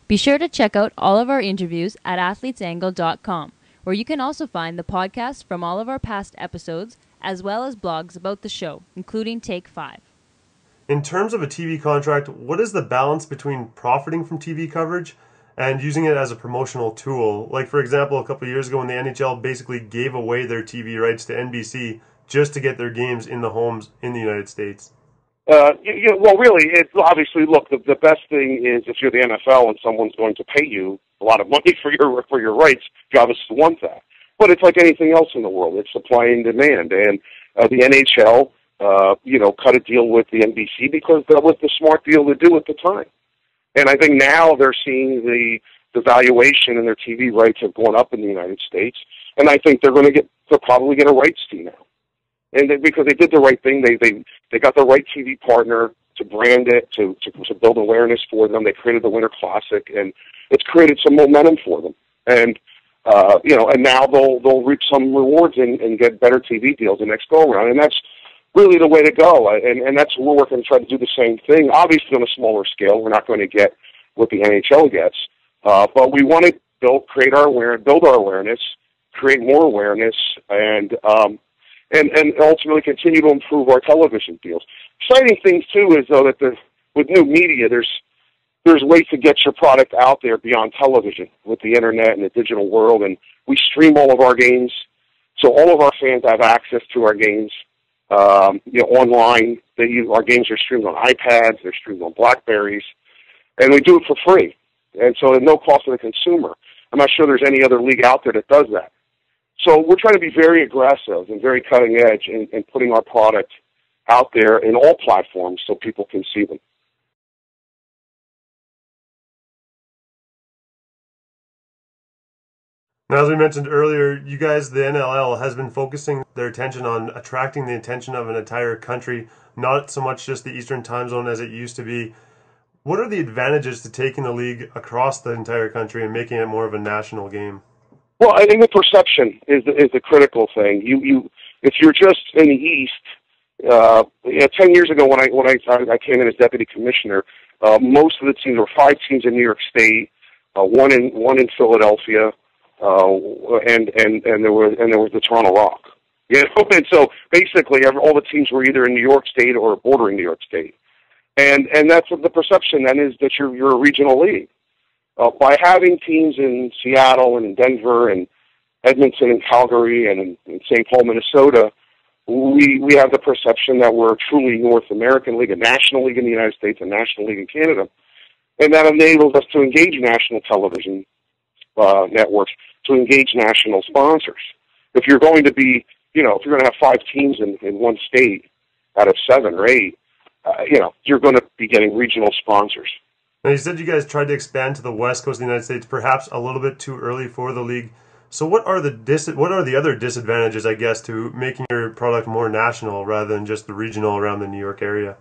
Be sure to check out all of our interviews at athletesangle.com, where you can also find the podcast from all of our past episodes, as well as blogs about the show, including Take 5. In terms of a TV contract, what is the balance between profiting from TV coverage and using it as a promotional tool? Like, for example, a couple of years ago when the NHL basically gave away their TV rights to NBC just to get their games in the homes in the United States. Well, really, it's obviously, look, the best thing is if you're the NFL and someone's going to pay you a lot of money for your rights, you obviously want that. But it's like anything else in the world. It's supply and demand. And the NHL, cut a deal with the NBC because that was the smart deal to do at the time. And I think now they're seeing the valuation and their TV rights have gone up in the United States. And I think they'll probably get a rights fee now. And because they did the right thing, they got the right TV partner to brand it, to build awareness for them. They created the Winter Classic, and it's created some momentum for them. And and now they'll reap some rewards and get better TV deals the next go around. And that's really the way to go. And that's we're working to try to do the same thing. Obviously, on a smaller scale, we're not going to get what the NHL gets, but we want to build our awareness, create more awareness, and ultimately continue to improve our television deals. Exciting things too is though that with new media, there's ways to get your product out there beyond television with the internet and the digital world, and we stream all of our games, so all of our fans have access to our games. Online. Our games are streamed on iPads, they're streamed on BlackBerries, and we do it for free, and so at no cost to the consumer. I'm not sure there's any other league out there that does that. So we're trying to be very aggressive and very cutting edge in putting our product out there in all platforms so people can see them. Now, as we mentioned earlier, you guys, the NLL, has been focusing their attention on attracting the attention of an entire country, not so much just the Eastern time zone as it used to be. What are the advantages to taking the league across the entire country and making it more of a national game? Well, I think the perception is the critical thing. If you're just in the East, 10 years ago when I came in as deputy commissioner, most of the teams, or 5 teams in New York State, one in Philadelphia, and there was the Toronto Rock. And so basically all the teams were either in New York State or bordering New York State, and that's what the perception then is, that you're a regional league. By having teams in Seattle and in Denver and Edmonton and Calgary and in St. Paul, Minnesota, we have the perception that we're a truly North American league, a national league in the United States, a national league in Canada, and that enables us to engage national television networks, to engage national sponsors. If you're going to be, if you're going to have 5 teams in one state out of 7 or 8, you're going to be getting regional sponsors. Now, you said you guys tried to expand to the west coast of the United States, perhaps a little bit too early for the league. So what are the other disadvantages, I guess, to making your product more national rather than just the regional around the New York area?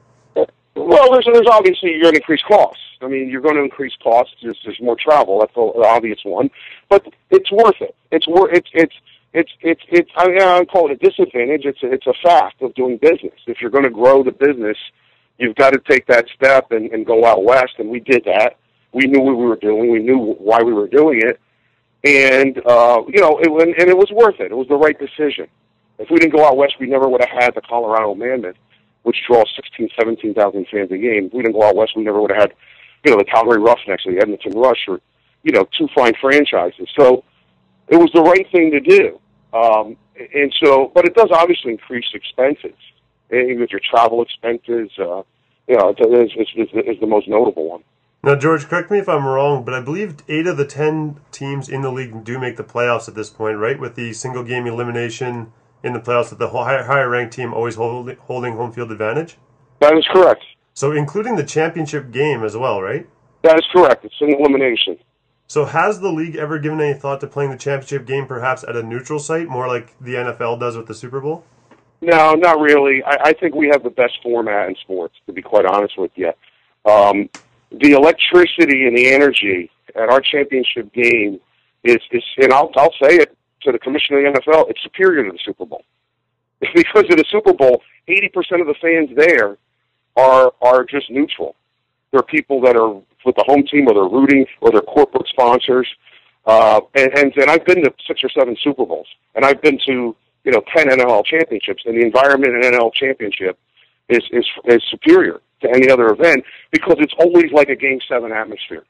Well, there's obviously, you're going to increase costs. I mean, you're going to increase costs. There's more travel. That's the obvious one, but it's worth it. I call it a disadvantage. It's a fact of doing business. If you're going to grow the business, you've got to take that step and go out west, and we did that. We knew what we were doing. We knew why we were doing it, and it was worth it. It was the right decision. If we didn't go out west, we never would have had the Colorado Mammoth, which draws 16,000, 17,000 fans a game. If we didn't go out west, we never would have had, the Calgary Roughnecks or the Edmonton Rush, or 2 fine franchises. So it was the right thing to do. But it does obviously increase expenses. With your travel expenses, is the most notable one. Now, George, correct me if I'm wrong, but I believe 8 of the 10 teams in the league do make the playoffs at this point, right? With the single game elimination in the playoffs, with the higher ranked team always holding home field advantage? That is correct. So including the championship game as well, right? That is correct. It's an elimination. So has the league ever given any thought to playing the championship game perhaps at a neutral site, more like the NFL does with the Super Bowl? No, not really. I think we have the best format in sports, to be quite honest with you. The electricity and the energy at our championship game is and I'll say it to the commissioner of the NFL, it's superior to the Super Bowl. Because in the Super Bowl, 80% of the fans there are just neutral. They're people that are with the home team, or they're rooting, or they're corporate sponsors. And I've been to 6 or 7 Super Bowls, and I've been to 10 NLL championships, and the environment in an NLL championship is superior to any other event because it's always like a Game 7 atmosphere.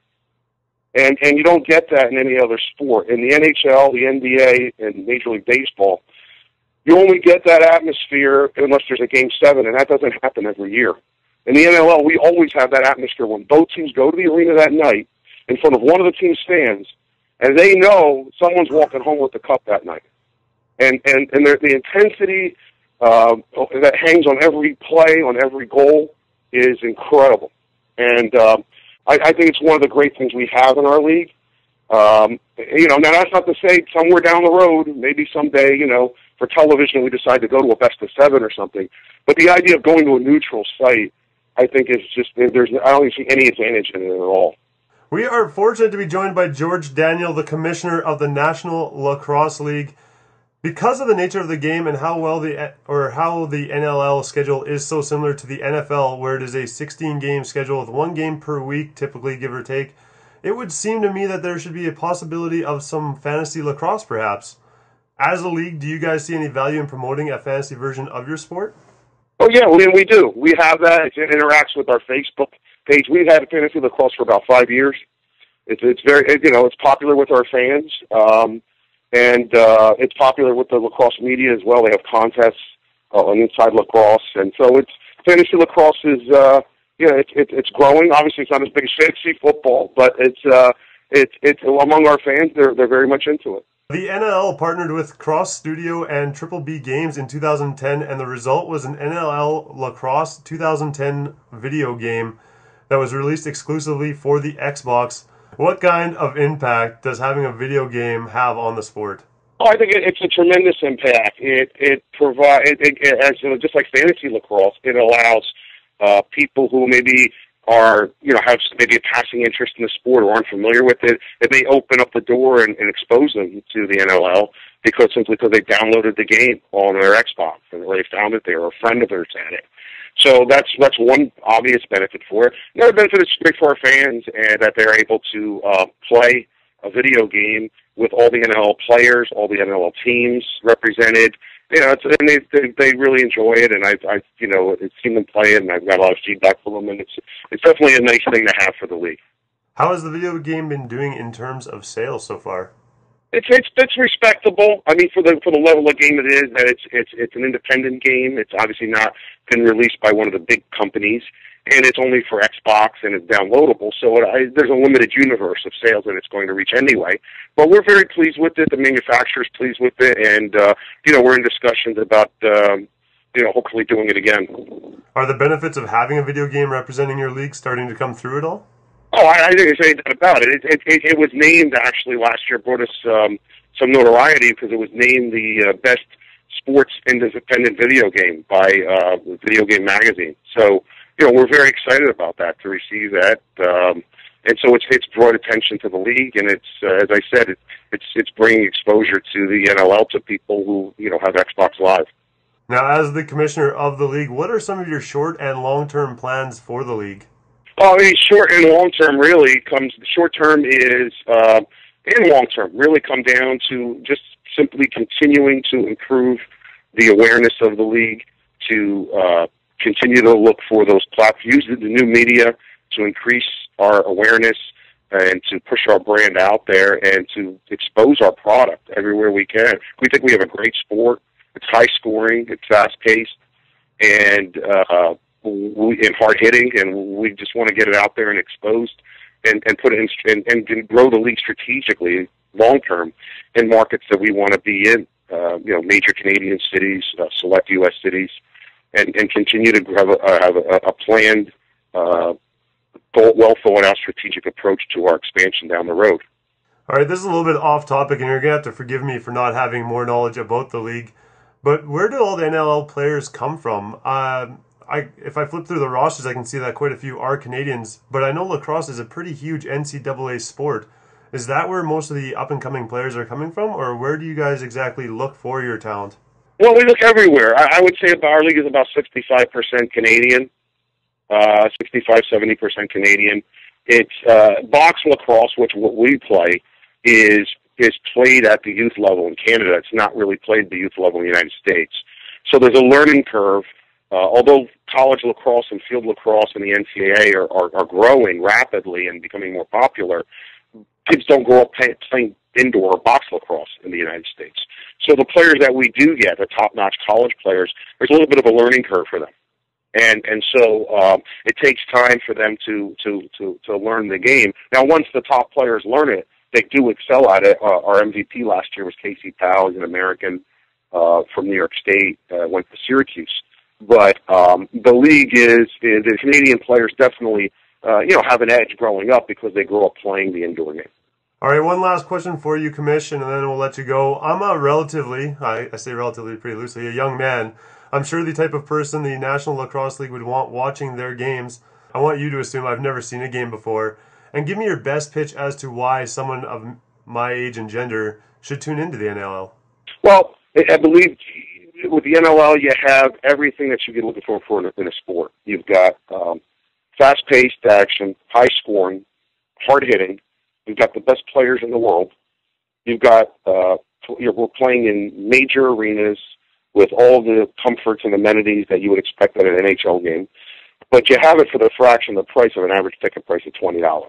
And you don't get that in any other sport. In the NHL, the NBA, and Major League Baseball, you only get that atmosphere unless there's a Game 7, and that doesn't happen every year. In the NLL, we always have that atmosphere when both teams go to the arena that night in front of one of the team's fans, and they know someone's walking home with the cup that night. And the intensity that hangs on every play, on every goal, is incredible. And I think it's one of the great things we have in our league. Now that's not to say somewhere down the road, maybe someday, for television we decide to go to a best of 7 or something. But the idea of going to a neutral site, I think is just, I don't see any advantage in it at all. We are fortunate to be joined by George Daniel, the commissioner of the National Lacrosse League. Because of the nature of the game and how the NLL schedule is so similar to the NFL, where it is a 16-game schedule with 1 game per week, typically, give or take, it would seem to me that there should be a possibility of some fantasy lacrosse, perhaps. As a league, do you guys see any value in promoting a fantasy version of your sport? Oh, yeah, we do. We have that. It interacts with our Facebook page. We've had fantasy lacrosse for about 5 years. It's very, it's popular with our fans. And it's popular with the lacrosse media as well. They have contests on Inside Lacrosse, and so fantasy lacrosse is it's growing. Obviously, it's not as big as fantasy football, but it's among our fans. They're very much into it. The NLL partnered with Cross Studio and Triple B Games in 2010, and the result was an NLL Lacrosse 2010 video game that was released exclusively for the Xbox. What kind of impact does having a video game have on the sport? Oh, I think it's a tremendous impact. It provides, just like fantasy lacrosse, it allows people who maybe are, have maybe a passing interest in the sport or aren't familiar with it. It may open up the door and expose them to the NLL simply because they downloaded the game on their Xbox or they found it there or a friend of theirs had it. So that's one obvious benefit for it. Another benefit is great for our fans and that they're able to play a video game with all the NLL players, all the NLL teams represented. And they really enjoy it, and I've seen them play it, and I've got a lot of feedback from them, and it's definitely a nice thing to have for the league. How has the video game been doing in terms of sales so far? It's respectable. I mean, for the level of game it is, that it's an independent game. It's obviously not been released by one of the big companies, and it's only for Xbox and it's downloadable. So there's a limited universe of sales that it's going to reach anyway. But we're very pleased with it. The manufacturer's pleased with it, and we're in discussions about hopefully doing it again. Are the benefits of having a video game representing your league starting to come through at all? Oh, I think there's anything about it. It was named, actually, last year, brought us some notoriety because it was named the best sports independent video game by Video Game Magazine. So, we're very excited about that, to receive that. And so it's brought attention to the league, and it's, as I said, it's bringing exposure to the NLL to people who, have Xbox Live. Now, as the commissioner of the league, what are some of your short and long-term plans for the league? Oh, short and long term really short term is, and long term really come down to just simply continuing to improve the awareness of the league, to continue to look for those use the new media to increase our awareness and to push our brand out there and to expose our product everywhere we can. We think we have a great sport. It's high scoring, it's fast paced, and hard hitting, and we just want to get it out there and exposed, and put it in and grow the league strategically long term in markets that we want to be in, major Canadian cities, select U.S. cities, and continue to have a planned, well thought out strategic approach to our expansion down the road. All right, this is a little bit off topic, and you're gonna have to forgive me for not having more knowledge about the league. But where do all the NLL players come from? If I flip through the rosters, I can see that quite a few are Canadians, but I know lacrosse is a pretty huge NCAA sport. Is that where most of the up-and-coming players are coming from, or where do you guys exactly look for your talent? Well, we look everywhere. I would say our league is about 65% Canadian, 65-70% Canadian. It's box lacrosse, which what we play is played at the youth level in Canada. It's not really played at the youth level in the United States. So there's a learning curve. Although college lacrosse and field lacrosse and the NCAA are growing rapidly and becoming more popular, kids don't grow up playing indoor box lacrosse in the United States. So the players that we do get, the top-notch college players, there's a little bit of a learning curve for them. And so it takes time for them to learn the game. Now, once the top players learn it, they do excel at it. Our MVP last year was Casey Powell. He's an American from New York State, went to Syracuse. But the league the Canadian players definitely have an edge growing up because they grow up playing the indoor game. All right, one last question for you, Commission, and then we'll let you go. I'm a relatively, I say relatively pretty loosely, a young man. I'm sure the type of person the National Lacrosse League would want watching their games. I want you to assume I've never seen a game before. And give me your best pitch as to why someone of my age and gender should tune into the NLL. Well, I believe with the NLL, you have everything that you get looking for in a sport. You've got fast-paced action, high-scoring, hard-hitting. You've got the best players in the world. You've got we're playing in major arenas with all the comforts and amenities that you would expect at an NHL game, but you have it for the fraction of the price of an average ticket price of $20.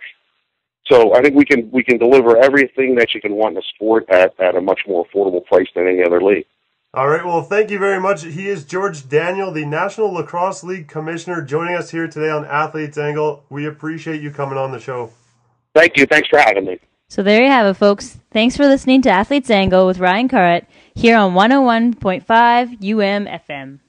So I think we can deliver everything that you can want in a sport at a much more affordable price than any other league. All right, well, thank you very much. He is George Daniel, the National Lacrosse League Commissioner, joining us here today on Athletes Angle. We appreciate you coming on the show. Thank you. Thanks for having me. So there you have it, folks. Thanks for listening to Athletes Angle with Ryan Carrett here on 101.5 UM FM.